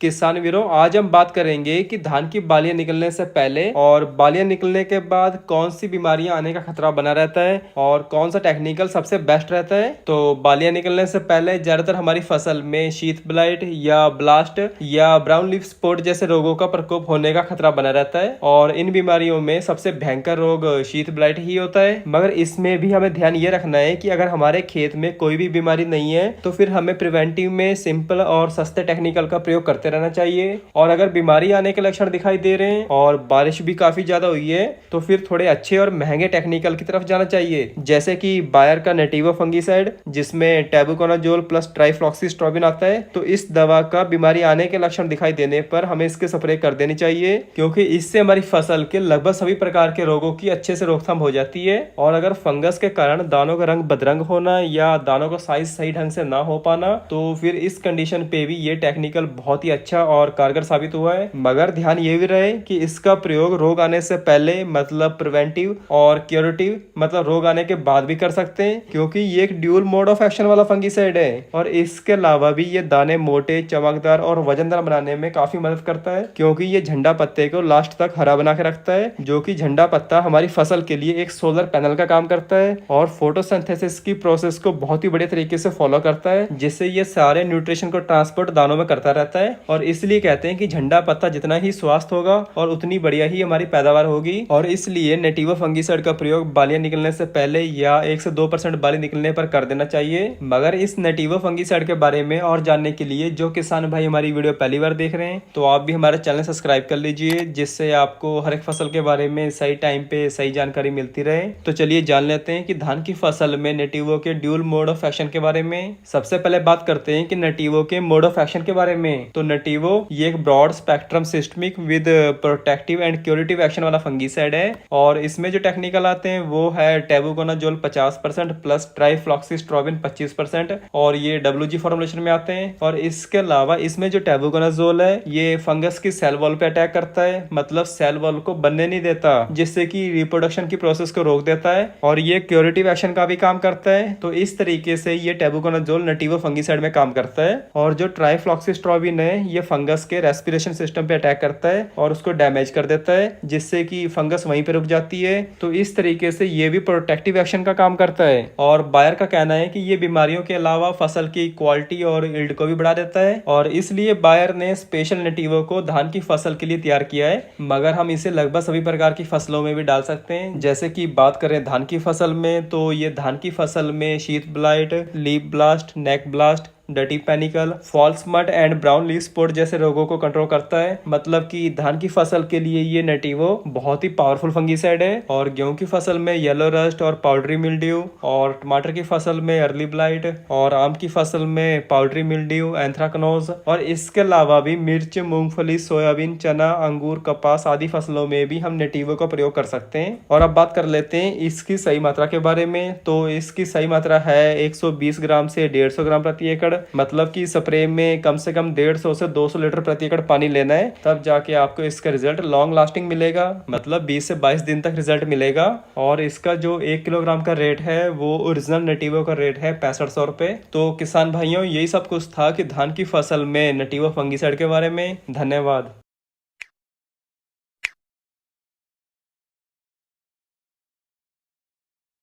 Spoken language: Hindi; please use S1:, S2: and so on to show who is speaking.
S1: किसान वीरों, आज हम बात करेंगे कि धान की बालियां निकलने से पहले और बालियां निकलने के बाद कौन सी बीमारियां आने का खतरा बना रहता है और कौन सा टेक्निकल सबसे बेस्ट रहता है। तो बालियां निकलने से पहले ज्यादातर हमारी फसल में शीथ ब्लाइट या ब्लास्ट या ब्राउन लीफ स्पॉट जैसे रोगों का प्रकोप होने का खतरा बना रहता है और इन बीमारियों में सबसे भयंकर रोग शीथ ब्लाइट ही होता है। मगर इसमें भी हमें ध्यान ये रखना है कि अगर हमारे खेत में कोई भी बीमारी नहीं है तो फिर हमें प्रिवेंटिव में सिंपल और सस्ते टेक्निकल का प्रयोग करते रहना चाहिए। और अगर बीमारी आने के लक्षण दिखाई दे रहे हैं और बारिश भी काफी ज्यादा हुई है तो फिर थोड़े अच्छे और महंगे टेक्निकल की तरफ जाना चाहिए, जैसे कि बायर का नेटिवो फंगीसाइड जिसमें टेबुकोनाजोल प्लस ट्राइफ्लॉक्सीस्ट्रोबिन आता है। तो इस दवा का बीमारी आने के लक्षण दिखाई देने पर हमें इसके स्प्रे कर देनी चाहिए, क्योंकि इससे हमारी फसल के लगभग सभी प्रकार के रोगों की अच्छे से रोकथाम हो जाती है। और अगर फंगस के कारण दानों का रंग बदरंग होना या दानों का साइज सही ढंग से ना हो पाना तो फिर इस कंडीशन पे भी ये टेक्निकल बहुत ही अच्छा और कारगर साबित हुआ है। मगर ध्यान ये भी रहे कि इसका प्रयोग रोग आने से पहले मतलब प्रिवेंटिव और क्यूरेटिव मतलब रोग आने के बाद भी कर सकते हैं, क्योंकि ये एक ड्यूल मोड ऑफ एक्शन वाला फंगीसाइड है। और इसके अलावा भी ये दाने मोटे, चमकदार और वजनदार बनाने में काफी मदद करता है, क्योंकि ये झंडा पत्ते को लास्ट तक हरा बना के रखता है, जो कि झंडा पत्ता हमारी फसल के लिए एक सोलर पैनल का काम करता है और फोटोसिंथेसिस की प्रोसेस को बहुत ही बढ़िया तरीके से फॉलो करता है, जिससे ये सारे न्यूट्रिशन को ट्रांसपोर्ट दानों में करता रहता है। और इसलिए कहते हैं कि झंडा पत्ता जितना ही स्वस्थ होगा और उतनी बढ़िया ही हमारी पैदावार होगी। और इसलिए नेटिवो फंगीसाइड का प्रयोग बालियां निकलने से पहले या 1 से 2% बाली निकलने पर कर देना चाहिए। मगर इस नेटिवो फंगीसाइड के बारे में और जानने के लिए जो किसान भाई हमारी वीडियो पहली बार देख रहे हैं तो आप भी हमारा चैनल सब्सक्राइब कर लीजिए, जिससे आपको हर एक फसल के बारे में सही टाइम पे सही जानकारी मिलती रहे। तो चलिए जान लेते हैं कि धान की फसल में नेटिवो के ड्यूल मोड ऑफ एक्शन के बारे में। सबसे पहले बात करते हैं कि नेटिवो के मोड ऑफ एक्शन के बारे में। तो नेटिवो ये एक broad spectrum systemic with protective and curative action वाला फंगीसाइड है और इसमें जो टेक्निकल आते हैं वो है टेबुकोनाजोल 50% प्लस ट्राइफ्लॉक्सीस्ट्रोबिन 25% और ये WG फॉर्मुलेशन में आते हैं। और इसके अलावा इसमें जो टेबुकोनाजोल है ये फंगस की सेल वॉल पे अटैक करता है, मतलब सेल वॉल को बनने नहीं देता, जिससे कि रिप्रोडक्शन की प्रोसेस को रोक देता है और ये क्यूरेटिव एक्शन का भी काम करता है। तो इस तरीके से ये टेबुकोनाजोल नेटिवो फंगीसाइड में काम करता है। और जो ट्राइफ्लॉक्सीस्ट्रोबिन है ये फंगस के रेस्पिरेशन सिस्टम पे अटैक करता है और उसको डैमेज कर देता है, जिससे कि फंगस वहीं पे रुक जाती है। तो इस तरीके से ये भी प्रोटेक्टिव एक्शन का काम करता है। और बायर का कहना है कि ये बीमारियों के अलावा फसल की क्वालिटी और यील्ड को भी बढ़ा देता है और इसलिए बायर ने स्पेशल नेटिवो को धान की फसल के लिए तैयार किया है। मगर हम इसे लगभग सभी प्रकार की फसलों में भी डाल सकते हैं। जैसे कि बात करें धान की फसल में तो ये धान की फसल में sheath blight, leaf blast, neck blast, डटी panicle, false smut and brown leaf spot जैसे रोगों को कंट्रोल करता है। मतलब कि धान की फसल के लिए ये नेटिवो बहुत ही पावरफुल फंगीसाइड है। और गेहूं की फसल में येलो रस्ट और पाउडरी मिल्ड्यू, और टमाटर की फसल में अर्ली ब्लाइट, और आम की फसल में पाउडरी मिल्ड्यू, एंथ्राकनोज। और इसके अलावा भी मिर्च, मूंगफली, सोयाबीन, चना, अंगूर, कपास आदि फसलों में भी हम नेटिवो का प्रयोग कर सकते हैं। और अब बात कर लेते हैं इसकी सही मात्रा के बारे में। तो इसकी सही मात्रा है 120 ग्राम से 150 ग्राम प्रति एकड़, मतलब कि स्प्रे में कम से कम 150 से 200 लीटर प्रति एकड़ पानी लेना है, तब जाके आपको इसका रिजल्ट लॉन्ग लास्टिंग मिलेगा, मतलब 20 से 22 दिन तक रिजल्ट मिलेगा। और इसका जो 1 किलोग्राम का रेट है वो ओरिजिनल नेटिवो का रेट है 6500 रुपए। तो किसान भाइयों यही सब कुछ था कि धान की फसल में नेटिवो फंगीसाइड के बारे में। धन्यवाद।